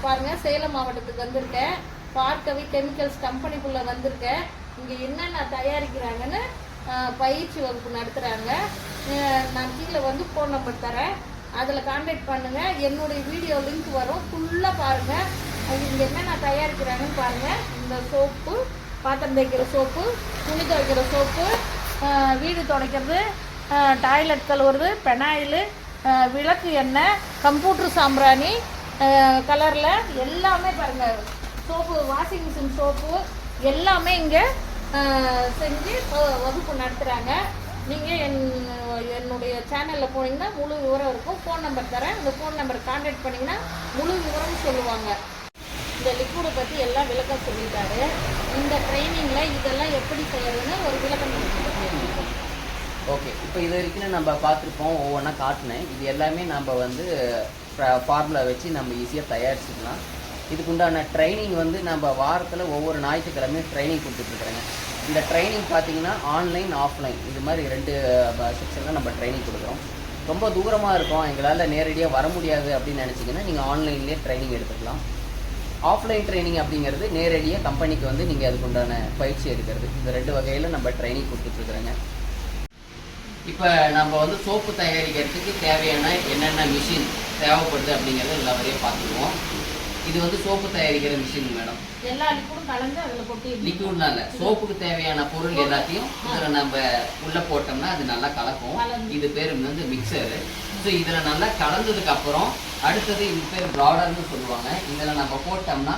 பாருங்கள், சேலம் மாவட்டத்துக்கு வந்திருக்கேன். பார்க்கவி கெமிக்கல்ஸ் கம்பெனிக்குள்ளே வந்திருக்கேன். இங்கே என்னென்ன தயாரிக்கிறாங்கன்னு பயிற்சி வகுப்பு நடத்துகிறாங்க. நான் கீழே வந்து ஃபோன் நம்பர் தரேன், அதில் கான்டாக்ட் பண்ணுங்கள். என்னுடைய வீடியோ லிங்க் வரும், ஃபுல்லாக பாருங்கள். இங்கே என்னென்ன தயாரிக்கிறாங்கன்னு பாருங்கள். இந்த சோப்பு, பாத்திரம் தேய்க்கிற சோப்பு, துணி துவைக்கிற சோப்பு, வீடு துடைக்கிறது, டாய்லெட் கழுவுறது, பெனாயில், விளக்கு எண்ணெய், கம்ப்யூட்டர் சாம்பிராணி கலரில் எல்லாமே பாருங்கள். சோப்பு, வாஷிங் மிஷின் சோப்பு எல்லாமே இங்கே செஞ்சு வகுப்பு நடத்துகிறாங்க. நீங்கள் என்னுடைய சேனலில் போனீங்கன்னா முழு விவரம் இருக்கும். ஃபோன் நம்பர் தரேன், இந்த ஃபோன் நம்பர் கான்டாக்ட் பண்ணிங்கன்னா முழு விவரம் சொல்லுவாங்க. இந்த லிக்விடை பற்றி எல்லாம் விளக்கம் சொல்லிட்டாரு. இந்த ட்ரைனிங்கில் இதெல்லாம் எப்படி செய்யறதுன்னு ஒரு விளக்கம் கொடுத்துருக்கேன். ஓகே, இப்போ இது வரைக்கும் நம்ம பார்த்துருப்போம், ஒவ்வொன்றா காட்டினேன். இது எல்லாமே நம்ம வந்து ஃபார்முலா வச்சு நம்ம ஈஸியாக தயாரிச்சுக்கலாம். இதுக்குண்டான ட்ரைனிங் வந்து நம்ம வாரத்தில் ஒவ்வொரு ஞாயிற்றுக்கிழமையும் ட்ரைனிங் கொடுத்துட்ருக்குறேங்க. இந்த ட்ரைனிங் பார்த்தீங்கன்னா ஆன்லைன், ஆஃப்லைன் இது மாதிரி 2 செக்ஷனில் நம்ம ட்ரைனிங் கொடுக்குறோம். ரொம்ப தூரமாக இருக்கும், எங்களால் நேரடியாக வர முடியாது அப்படின்னு நினச்சிங்கன்னா நீங்கள் ஆன்லைன்லேயே ட்ரைனிங் எடுத்துக்கலாம். ஆஃப்லைன் ட்ரைனிங் அப்படிங்கிறது நேரடியாக கம்பெனிக்கு வந்து நீங்கள் அதுக்குண்டான பயிற்சி எடுக்கிறது. இந்த 2 வகையில் நம்ம ட்ரைனிங் கொடுத்துட்ருக்குறோங்க. இப்போ நம்ம வந்து சோப்பு தயாரிக்கிறதுக்கு தேவையான என்னென்ன மிஷின் தேவைப்படுது அப்படிங்கிறத எல்லாவரையும் பார்த்துக்குவோம். இது வந்து சோப்பு தயாரிக்கிற மிஷின் மேடம். எல்லா லிக்விடும் கலந்து அதில் கொட்டி, லிக்விட்லாம் இல்லை, சோப்புக்கு தேவையான பொருள் எல்லாத்தையும் இதில் நம்ம உள்ளே போட்டோம்னா அது நல்லா கலக்கும். இது பேர் வந்து மிக்சரு. ஸோ இதில் நல்லா கலந்ததுக்கு அப்புறம் அடுத்தது இது பேர் ப்ராடர்னு சொல்லுவாங்க. இதில் நம்ம போட்டோம்னா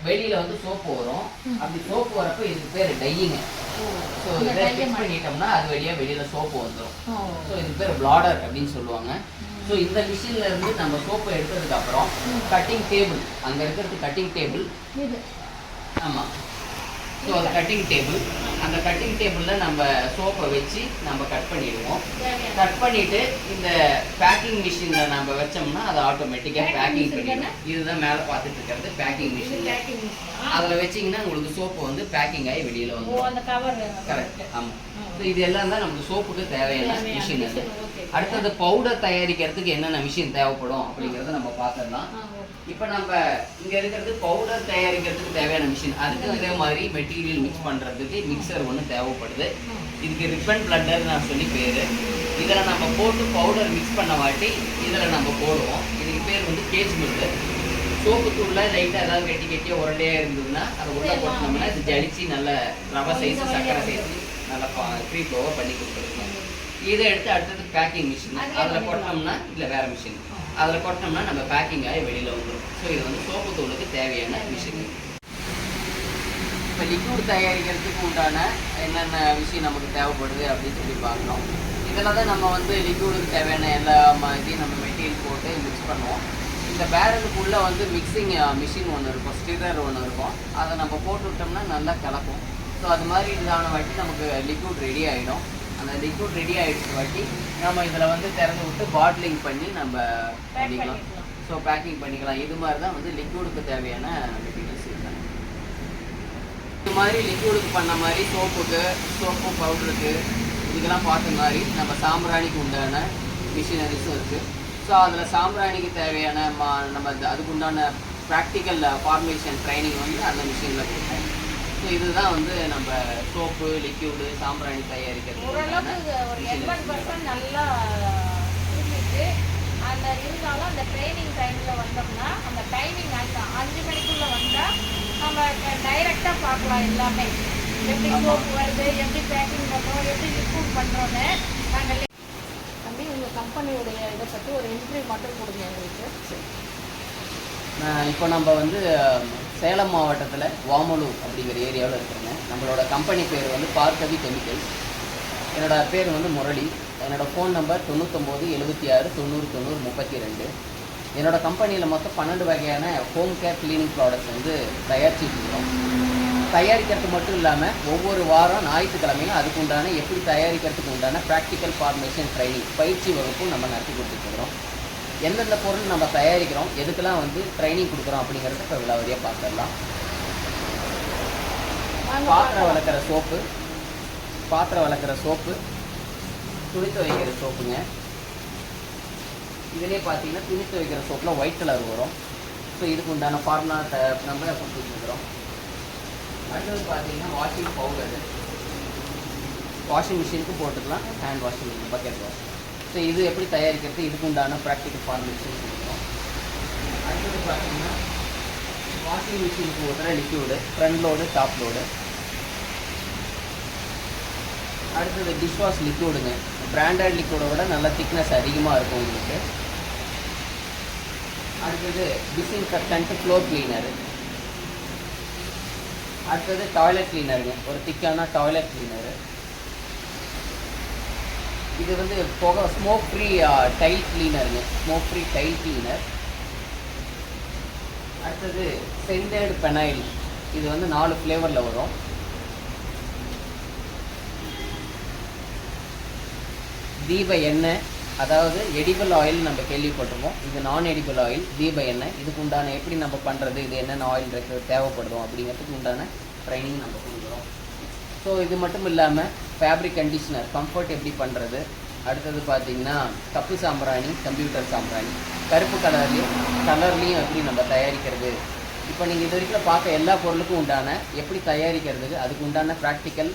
வெளியில வந்து சோப்பு வரும். அப்படி சோப்பு வரப்போ இதுக்கு பேர் டையிங்க. ஸோ இதை மிக்ஸ் பண்ணிட்டோம்னா அது வெளியில சோப்பு வந்துடும். ஸோ இதுக்கு பேர் ப்ளாடர் அப்படின்னு சொல்லுவாங்க. ஸோ இந்த மிஷின்ல இருந்து நம்ம சோப்பை எடுத்ததுக்கு அப்புறம் கட்டிங் டேபிள், அங்கே இருக்கிறது கட்டிங் டேபிள். ஆமாம், ஸோ அது கட்டிங் டேபிள். அந்த கட்டிங் டேபிளில் நம்ம சோப்பை வச்சு நம்ம கட் பண்ணிடுவோம். கட் பண்ணிவிட்டு இந்த பேக்கிங் மிஷினில் நம்ம வச்சோம்னா அதை ஆட்டோமேட்டிக்காக பேக்கிங் பண்ணிடும். இதுதான் மேலே பார்த்துட்டு இருக்கிறது பேக்கிங் மிஷின். அதில் வச்சிங்கன்னா உங்களுக்கு சோப்பு வந்து பேக்கிங் ஆகி வெளியில் வந்து கரெக்ட். ஆமாம், ஸோ இது எல்லாம் தான் நமக்கு சோப்புக்கு தேவையான மிஷின். அது அடுத்தது பவுடர் தயாரிக்கிறதுக்கு என்னென்ன மிஷின் தேவைப்படும் அப்படிங்கிறத நம்ம பார்த்துடலாம். இப்போ நம்ம இங்கே இருக்கிறது பவுடர் தயாரிக்கிறதுக்கு தேவையான மிஷின். அதுக்கு இதே மாதிரி மெட்டீரியல் மிக்ஸ் பண்ணுறதுக்கு மிக்சர் ஒன்று தேவைப்படுது. இதுக்கு ரிப்பன் பிளண்டர் நான் சொல்லி பேர். இதில் நம்ம போட்டு பவுடர் மிக்ஸ் பண்ண வாட்டி இதில் நம்ம போடுவோம். இதுக்கு பேர் வந்து கேஜ் மில்லு. சோப்பு தூளில் லைட்டாக ஏதாவது கெட்டியாக உரண்டையாக இருந்ததுன்னா அதை உள்ளே போட்டோம்னா இது ஜலிச்சு நல்ல ரவை சைஸு, சர்க்கரை சைஸு நல்லா ஃப்ரீ ஃப்ளோவாக பண்ணி கொடுத்துருக்கோம். இதை எடுத்து அடுத்தது பேக்கிங் மிஷின். அதில் போட்டோம்னா இல்லை வேறு மிஷின், அதில் கொட்டினோம்னா நம்ம பேக்கிங் ஆகி வெளியில் வந்துடும். ஸோ இது வந்து சோப்பு தூளுக்கு தேவையான விஷயம். இப்போ லிக்விட் தயாரிக்கிறதுக்கு உண்டான என்னென்ன விஷயம் நமக்கு தேவைப்படுது அப்படின்னு சொல்லி பார்க்குறோம். இதில் தான் நம்ம வந்து லிக்விடுக்கு தேவையான எல்லா இதையும் நம்ம மெட்டீரியல் போட்டு மிக்ஸ் பண்ணுவோம். இந்த பேரலுக்குள்ளே வந்து மிக்சிங் மிஷின் ஒன்று இருக்கும், ஸ்டிரர் ஒன்று இருக்கும். அதை நம்ம போட்டு விட்டோம்னா நல்லா கலக்கும். ஸோ அது மாதிரி இதான வாட்டி நமக்கு லிக்விட் ரெடி ஆகிடும். அந்த லிக்விட் ரெடி ஆகிடுச்சு வாட்டி நம்ம இதில் வந்து திறந்து விட்டு பாட்டிலிங் பண்ணி நம்ம பண்ணிக்கலாம். ஸோ பேக்கிங் பண்ணிக்கலாம். இது மாதிரி தான் வந்து லிக்விடுக்கு தேவையான மெட்டீரியல்ஸ் இருக்காங்க. இது மாதிரி லிக்விடுக்கு பண்ண மாதிரி சோப்புக்கு, சோப்பு பவுடருக்கு, இதுக்கெல்லாம் பார்த்த மாதிரி நம்ம சாம்பிராணிக்கு உண்டான மிஷினரிஸும் இருக்குது. ஸோ அதில் சாம்பிராணிக்கு தேவையான நம்ம அதுக்கு உண்டான ப்ராக்டிக்கல் ஃபார்மேஷன் ட்ரைனிங் வந்து அந்த மிஷினில் கொடுப்போம். ஸோ இதுதான் வந்து நம்ம சோப்பு, லிக்யூடு, சாம்பிராணி தயாரிக்கிறது. ஓரளவுக்கு ஒரு 80% நல்லா இருந்துச்சு. அந்த இருந்தாலும் அந்த ட்ரைனிங் டைமில் வந்தோம்னா அந்த டைமிங் அந்த 5 மணிக்குள்ளே வந்தால் நம்ம டைரெக்டாக பார்க்கலாம் எல்லாமே. எப்படி சோப்பு வருது, எப்படி பேக்கிங் பண்ணுறோம், எப்படி லிக்விட் பண்ணுறோன்னு. நாங்கள் தம்பி உங்கள் கம்பெனியுடைய இதை பற்றி ஒரு இன்டர்வியூ மட்டும் கொடுங்க எங்களுக்கு. இப்போ நம்ம வந்து சேலம் மாவட்டத்தில் வாமலூர் அப்படிங்கிற ஏரியாவில் இருக்கிறேங்க. நம்மளோட கம்பெனி பேர் வந்து பார்க்கவி கெமிக்கல்ஸ். என்னோடய பேர் வந்து முரளி. என்னோடய ஃபோன் நம்பர் 99 76 90 90 32. என்னோடய கம்பெனியில் மொத்தம் 12 வகையான ஹோம் கேர் கிளீனிங் ப்ராடக்ட்ஸ் வந்து தயாரிச்சுட்ருக்கோம். தயாரிக்கிறது மட்டும் இல்லாமல் ஒவ்வொரு வாரம் ஞாயிற்றுக்கிழமையும் அதுக்கு உண்டான எப்படி தயாரிக்கிறதுக்கு உண்டான ப்ராக்டிக்கல் ஃபார்மேஷன் ட்ரைனிங் பயிற்சி வகுப்பும் நம்ம நடத்தி கொடுத்துருக்குறோம். எந்தெந்த பொருள் நம்ம தயாரிக்கிறோம், எதுக்கெல்லாம் வந்து ட்ரைனிங் கொடுக்குறோம் அப்படிங்கிறத இப்போ விலாவரியாக பார்த்துடலாம். பாத்திரம் வளர்க்குற சோப்பு, துணி துவைக்கிற சோப்புங்க. இதுலேயே பார்த்தீங்கன்னா துணி துவைக்கிற சோப்பில் ஒயிட் கலர் வரும். ஸோ இதுக்கு உண்டான ஃபார்முலா நம்ம கொடுத்துருக்குறோம். அடுத்தது பார்த்தீங்கன்னா வாஷிங் பவுடரு, வாஷிங் மிஷினுக்கு போட்டுக்கலாம், hand washing bucket wash. So இது எப்படி தயாரிக்கிறது, இதுக்கு உண்டான ப்ராக்டிக்கல் ஃபார்முலேஷன் கொடுக்குறோம். அடுத்தது பார்த்தீங்கன்னா வாஷிங் மிஷினுக்கு ஊற்றுற liquid, front load top load. அடுத்தது டிஷ் வாஷ் லிக்யூடுங்க, பிராண்டட் லிக்யூடை விட நல்லா திக்னஸ் அதிகமாக இருக்கும் உங்களுக்கு. அடுத்தது டிஸ்இன்ஃபெக்டன்ட் ஃப்ளோர் கிளீனரு. அடுத்தது டாய்லெட் கிளீனருங்க, ஒரு திக்கான டாய்லெட் கிளீனரு. இது வந்து போக ஸ்மோக் ஃப்ரீ டைல் கிளீனருங்க, ஸ்மோக் ஃப்ரீ டைல் கிளீனர். அடுத்தது சென்டட் பெனைல், இது வந்து 4 ஃப்ளேவரில் வரும். தீப எண்ணெய், அதாவது எடிபிள் ஆயில் நம்ம கேள்விப்பட்டிருக்கோம், இது நான் எடிபிள் ஆயில். தீப எண்ணெய் இதுக்கு உண்டான எப்படி நம்ம பண்ணுறது, இது என்னென்ன ஆயில் தேவைப்படுறோம் அப்படிங்கிறதுக்கு உண்டான ட்ரைனிங் நம்ம கொடுக்குறோம். ஸோ இது மட்டும் இல்லாமல் ஃபேப்ரிக் கண்டிஷனர், கம்ஃபர்ட் எப்படி பண்ணுறது. அடுத்தது பார்த்திங்கன்னா கப்பு சாம்பிராணி, கம்ப்யூட்டர் சாம்பிராணி, கருப்பு கலர்லேயும் எப்படி நம்ம தயாரிக்கிறது. இப்போ நீங்கள் இது வரைக்கும் பார்க்க எல்லா பொருளுக்கும் உண்டான எப்படி தயாரிக்கிறதுக்கு அதுக்கு உண்டான ப்ராக்டிக்கல்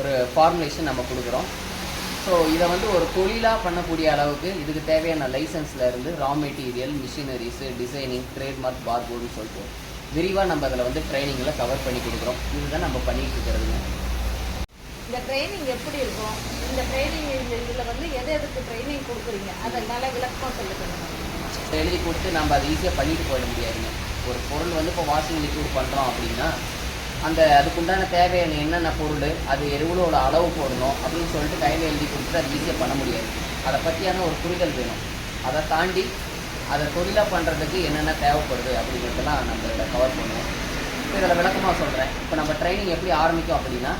ஒரு ஃபார்முலேஷன் நம்ம கொடுக்குறோம். ஸோ இதை வந்து ஒரு தொழிலாக பண்ணக்கூடிய அளவுக்கு இதுக்கு தேவையான லைசன்ஸில் இருந்து raw material, machineries, designing, trademark, பார்கோடுன்னு சொல்லிட்டு விரிவாக நம்ம அதில் வந்து ட்ரைனிங்கில் கவர் பண்ணி கொடுக்குறோம். இதுதான் நம்ம பண்ணிகிட்டு இருக்கிறதுங்க. இந்த ட்ரைனிங் எப்படி இருக்கும், இந்த ட்ரைனிங் இதில் வந்து எதுக்கு ட்ரைனிங் கொடுக்குறீங்க அதனால விளக்கமாக சொல்லுங்கள். எழுதி கொடுத்து நம்ம அதை ஈஸியாக பண்ணிட்டு போயிட முடியாதுங்க. ஒரு பொருள் வந்து இப்போ வாஷிங் லிக்விட் பண்ணுறோம் அப்படின்னா அதுக்குண்டான தேவையான என்னென்ன பொருள், அது எவ்வளோ அளவு போடணும் அப்படின்னு சொல்லிட்டு கையில் எழுதி கொடுத்து அது ஈஸியாக பண்ண முடியாது. அதை பற்றியான ஒரு புரிதல் வேணும். அதை தாண்டி அதை தொழிலாக பண்ணுறதுக்கு என்னென்ன தேவைப்படுது அப்படிங்கிறதெல்லாம் நம்ம இதில் கவர் பண்ணுவோம். இப்போ இதில் விளக்கமாக சொல்கிறேன். இப்போ நம்ம ட்ரைனிங் எப்படி ஆரம்பிக்கும் அப்படின்னா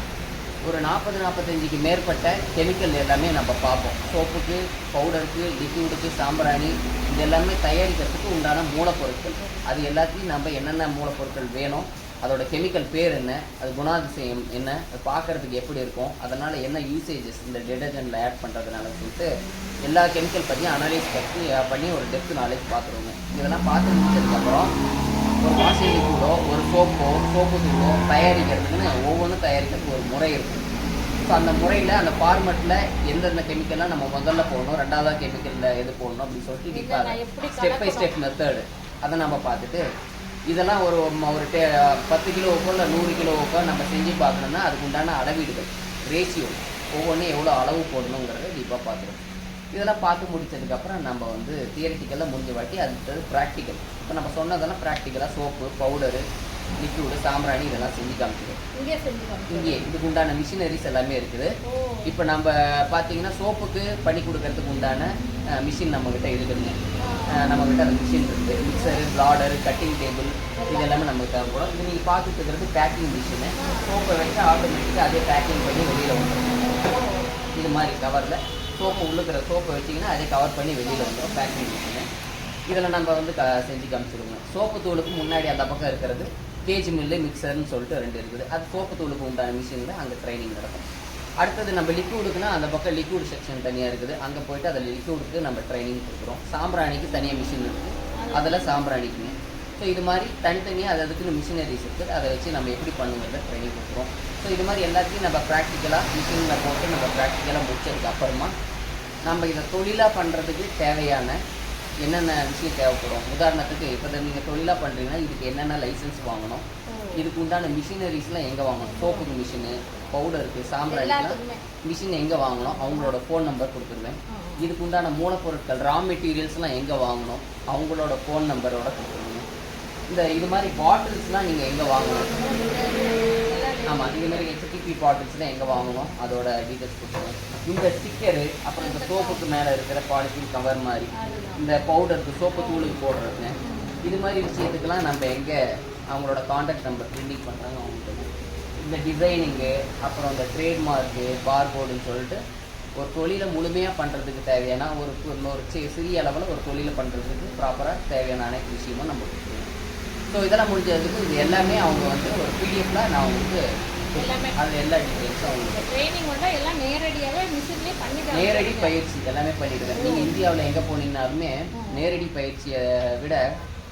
ஒரு 40-45க்கு மேற்பட்ட கெமிக்கல் எல்லாமே நம்ம பார்ப்போம். சோப்புக்கு, பவுடருக்கு, லிக்யூடுக்கு, சாம்பிராணி, இது எல்லாமே தயாரிக்கிறதுக்கு உண்டான மூலப்பொருட்கள். அது எல்லாத்தையும் நம்ம என்னென்ன மூலப்பொருட்கள் வேணும், அதோட கெமிக்கல் பேர் என்ன, அது குணாதிசயம் என்ன, அது பார்க்குறதுக்கு எப்படி இருக்கும், அதனால் என்ன யூசேஜஸ் இந்த டிடர்ஜென்ட்டில் ஆட் பண்ணுறதுனால சொல்லிட்டு எல்லா கெமிக்கல் பற்றியும் அனலைஸ் பண்ணி ஒரு டெப்த் நாலேஜ் பார்த்துருவோங்க. இதெல்லாம் பார்த்து முடிச்சதுக்கப்புறம் ஒரு வாஷிங் லிக்விடோ, ஒரு சோப்பு தூளோ தயாரிக்கிறதுக்குன்னு ஒவ்வொன்றும் தயாரிக்கிறதுக்கு ஒரு முறை இருக்கும். ஸோ அந்த முறையில் அந்த ஃபார்மெட்டில் எந்தெந்த கெமிக்கல்லாம் நம்ம முதல்ல போடணும், ரெண்டாவது கெமிக்கலில் எது போடணும் அப்படின்னு சொல்லிட்டு ஸ்டெப் பை ஸ்டெப் மெத்தடு அதை நம்ம பார்த்துட்டு இதெல்லாம் ஒரு 10 கிலோவுக்கோ இல்லை 100 கிலோவுக்கோ நம்ம செஞ்சு பார்க்கணுன்னா அதுக்கு உண்டான அளவீடுகள், ரேஷியோ, ஒவ்வொன்றும் எவ்வளோ அளவு போடணுங்கிறத டீப்பாக பார்த்துருவோம். இதெல்லாம் பார்த்து முடிச்சதுக்கப்புறம் நம்ம வந்து தியரிட்டிக்கலாக முடிஞ்ச வாட்டி அடுத்தது ப்ராக்டிக்கல். இப்போ நம்ம சொன்னதெல்லாம் ப்ராக்டிக்கலாக சோப்பு, பவுடரு, லிக்யூடு, சாம்பிராணி இதெல்லாம் செஞ்சு காமிச்சிடும். இங்கே இதுக்கு உண்டான மிஷினரிஸ் எல்லாமே இருக்குது. இப்போ நம்ம பார்த்தீங்கன்னா சோப்புக்கு பண்ணி கொடுக்கறதுக்கு உண்டான மிஷின் நம்மக்கிட்ட இருக்குதுங்க. நம்மக்கிட்ட அந்த மிஷின் இருக்குது. மிக்சரு, பிளாடரு, கட்டிங் டேபிள் இது எல்லாமே நமக்கு தேவைப்படும். இது நீங்கள் பார்த்துட்டு இருக்கிறது பேக்கிங் மிஷினு. சோப்பை வச்சு ஆட்டோமேட்டிக்காக அதே பேக்கிங் பண்ணி வெளியில் வந்துடும். இது மாதிரி கவரில் சோப்பு உள்ளுக்கிற சோப்பை வச்சிங்கன்னா அதே கவர் பண்ணி வெளியில் வந்துடும் பேக்கிங் மிஷினு. இதில் நம்ம வந்து செஞ்சு காமிச்சிடுவோங்க. சோப்பு தூளுக்கு முன்னாடி அந்த பக்கம் இருக்கிறது கேஜ் மில்லு, மிக்சர்னு சொல்லிட்டு 2 இருக்குது. அது சோப்பு தூளுக்கு உண்டான மிஷினில் அங்கே ட்ரைனிங் நடக்கும். அடுத்தது நம்ம லிக்யூடுக்குன்னா அந்த பக்கம் லிக்யூட் செக்ஷன் தனியாக இருக்குது. அங்கே போய்ட்டு அதில் லிக்யூடுக்கு நம்ம ட்ரைனிங் கொடுக்குறோம். சாம்பிராணிக்கு தனியாக மிஷின் இருக்குது, அதில் சாம்பிராணிக்குங்க. ஸோ இது மாதிரி தனித்தனியாக அதுக்குன்னு மிஷினரிஸ் இருக்குது. அதை வச்சு நம்ம எப்படி பண்ணுங்கிறத ட்ரைனிங் கொடுக்குறோம். ஸோ இது மாதிரி எல்லாத்தையும் நம்ம ப்ராக்டிக்கலாக மிஷினில் போட்டு நம்ம ப்ராக்டிக்கலாக முடிச்சதுக்கு அப்புறமா நம்ம இதை தொழிலாக பண்ணுறதுக்கு தேவையான என்னென்ன விஷயம் தேவைப்படும். உதாரணத்துக்கு இப்போ நீங்கள் தொழிலாக பண்ணுறீங்கன்னா இதுக்கு என்னென்ன லைசன்ஸ் வாங்கணும், இதுக்கு உண்டான மிஷினரிஸ்லாம் எங்கே வாங்கணும், சோப்புக்கு மிஷினு, பவுடருக்கு, சாம்பிராணிக்கெலாம் மிஷின் எங்கே வாங்கணும் அவங்களோட ஃபோன் நம்பர் கொடுத்துருவேன். இதுக்கு உண்டான மூலப்பொருட்கள் ரா மெட்டீரியல்ஸ்லாம் எங்கே வாங்கணும் அவங்களோட ஃபோன் நம்பரோட கொடுத்துருவேன். இது மாதிரி பாட்டில்ஸ்லாம் நீங்கள் எங்கே வாங்கணும், ஆமாம் இது மாதிரி HTP பாட்டில்ஸ்லாம் எங்கே வாங்கணும் அதோட டீட்டெயில்ஸ் கொடுத்துருவேன். இந்த ஸ்டிக்கரு, அப்புறம் இந்த சோப்புக்கு மேலே இருக்கிற பாலித்தீன் கவர் மாதிரி, இந்த பவுடருக்கு, சோப்பு தூளுக்கு போடுறதுங்க, இது மாதிரி விஷயத்துக்கெல்லாம் நம்ம எங்கே அவங்களோட காண்டாக்ட் நம்பர் பிரிண்டிங் பண்ணுறாங்க அவங்களுக்கு. இந்த டிசைனிங்கு, அப்புறம் இந்த ட்ரேட்மார்க்கு, பார்கோடுன்னு சொல்லிட்டு ஒரு தொழிலை முழுமையாக பண்ணுறதுக்கு தேவையான ஒரு சிறிய அளவில் ஒரு தொழிலை பண்ணுறதுக்கு ப்ராப்பராக தேவையான அனைத்து விஷயமும் நம்ம கொடுத்துருவோம். ஸோ இதெல்லாம் முடிஞ்சதுக்கு இது எல்லாமே அவங்க வந்து ஒரு பிடிஎஃப்பில் நான் உங்களுக்கு அதில் எல்லா டீட்டெயில்ஸும் அவங்களுக்கு ட்ரைனிங் வந்து எல்லாம் நேரடியாகவே மிஷின்லேயே பண்ணிடுறேன். நேரடி பயிற்சி எல்லாமே பண்ணிவிடுவேன். நீங்கள் இந்தியாவில் எங்கே போனீங்கன்னாலுமே நேரடி பயிற்சியை விட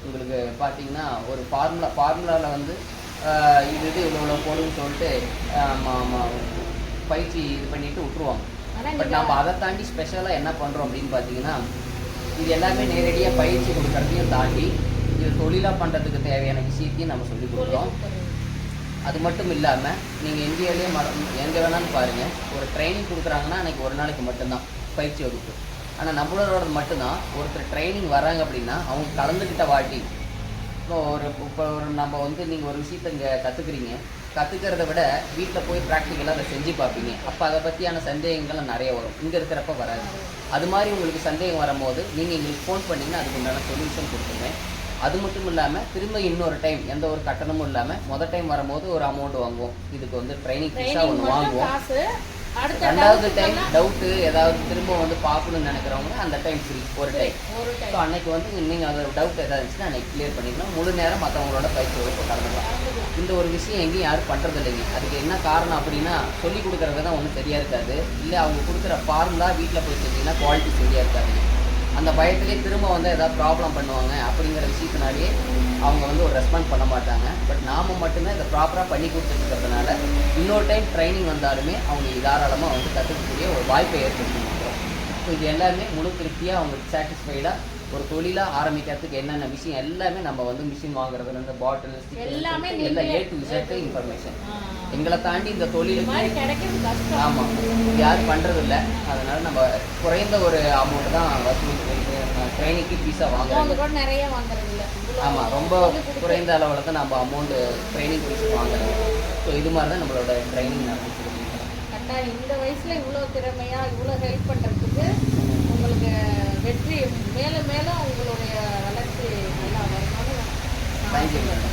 உங்களுக்கு பார்த்தீங்கன்னா ஒரு ஃபார்முலாவில் வந்து இது இவ்வளோ போடுன்னு சொல்லிட்டு பயிற்சி இது பண்ணிட்டு விட்டுருவாங்க. பட் நம்ம அதை தாண்டி ஸ்பெஷலாக என்ன பண்ணுறோம் அப்படின்னு பார்த்தீங்கன்னா, இது எல்லாமே நேரடியாக பயிற்சி கொடுக்கறதையும் தாண்டி இது தொழிலாக பண்ணுறதுக்கு தேவையான விஷயத்தையும் நம்ம சொல்லிக் கொடுக்குறோம். அது மட்டும் இல்லாமல் நீங்கள் இந்தியாவிலேயே எங்கே வேணாலும் பாருங்கள், ஒரு ட்ரைனிங் கொடுக்குறாங்கன்னா அன்றைக்கி ஒரு நாளைக்கு மட்டும்தான் பயிற்சி வகுப்பு. ஆனால் நம்மளோட மட்டும்தான் ஒருத்தர் ட்ரைனிங் வராங்க அப்படின்னா அவங்க கலந்துக்கிட்ட வாட்டி இப்போ ஒரு நம்ம வந்து நீங்கள் ஒரு விஷயத்த இங்கே கற்றுக்கிறத விட வீட்டில் போய் ப்ராக்டிக்கலாக அதை செஞ்சு பார்ப்பீங்க. அப்போ அதை பற்றியான சந்தேகங்கள்லாம் நிறைய வரும், இங்கே இருக்கிறப்ப வராது. அது மாதிரி உங்களுக்கு சந்தேகம் வரும்போது நீங்கள் எங்களுக்கு ஃபோன் பண்ணிங்கன்னா அதுக்கு உண்டான சொல்யூஷன் கொடுத்துருவேன். அது மட்டும் இல்லாமல் திரும்ப இன்னொரு டைம் எந்த ஒரு கட்டணமும் இல்லாமல் முதல் டைம் வரும்போது ஒரு அமௌண்ட் வாங்குவோம். இதுக்கு வந்து ட்ரைனிங் ஃபீஸாக ஒன்று வாங்குவோம். ரெண்டாவது டைம் டவுட்டு ஏதாவது திரும்ப வந்து பார்க்கணும்னு நினைக்கிறவங்க அந்த டைம் ஃப்ரீ ஒரு டைம். ஸோ அன்னைக்கு வந்து நீங்கள் அதோட டவுட் ஏதாவது இருந்துச்சுன்னா அன்னைக்கு கிளியர் பண்ணிக்கலாம். முழு நேரம் மற்றவங்களோட பயிற்சி வகுப்பு கலந்துக்கலாம். இந்த ஒரு விஷயம் எங்கேயும் யாரும் பண்ணுறது இல்லைங்க. அதுக்கு என்ன காரணம் அப்படின்னா, சொல்லி கொடுக்குறது தான் ஒன்றும் சரியாக இருக்காது, இல்லை அவங்க கொடுக்குற ஃபார்முலா வீட்டில் போய் செஞ்சிங்கன்னா குவாலிட்டி சரியாக இருக்காது. அந்த பயத்திலே திரும்ப வந்து ஏதாவது ப்ராப்ளம் பண்ணுவாங்க அப்படிங்கிற விஷயத்தினாலே அவங்க வந்து ஒரு ரெஸ்பாண்ட் பண்ண மாட்டாங்க. பட் நாம் மட்டுமே அதை ப்ராப்பராக பண்ணி கொடுத்துருக்கிறதுனால இன்னொரு டைம் ட்ரைனிங் வந்தாலுமே அவங்க தாராளமாக வந்து கற்றுக்கக்கூடிய ஒரு வாய்ப்பை ஏற்படுத்தி கொடுக்குறோம். ஸோ இது எல்லாமே முழு திருப்தியாக அவங்களுக்கு சாட்டிஸ்ஃபைடாக ஒரு தொழிலாக ஆரம்பிக்கிறதுக்கு என்னென்ன விஷயம் எல்லாமே நம்ம வந்து மிஷின் வாங்குறதுலேருந்து பாட்டில் எல்லாமே எல்லாம் A to Z இன்ஃபர்மேஷன். எங்களை தாண்டி இந்த தொழிலுக்கு ஆமாம் யாரும் பண்ணுறதில்ல. அதனால் நம்ம குறைந்த ஒரு அமௌண்ட் தான் ட்ரைனிங்க்கு ஃபீஸாக வாங்குறோம். நிறைய வாங்குறதில்ல. ஆமாம், ரொம்ப குறைந்த அளவில் தான் நம்ம அமௌண்ட்டு ட்ரைனிங் ஃபீஸ் வாங்குறோம். ஸோ இது மாதிரி தான் நம்மளோட ட்ரைனிங் நடந்துச்சு. கரெக்டாக இந்த வயசில் இவ்வளோ திறமையாக இவ்வளோ ஹெல்ப் பண்ணுறதுக்கு உங்களுக்கு வெற்றி மேலும் மேலும் உங்களுடைய வளர்ச்சி நல்லா வரணும்னு தேங்க்யூ மேடம்.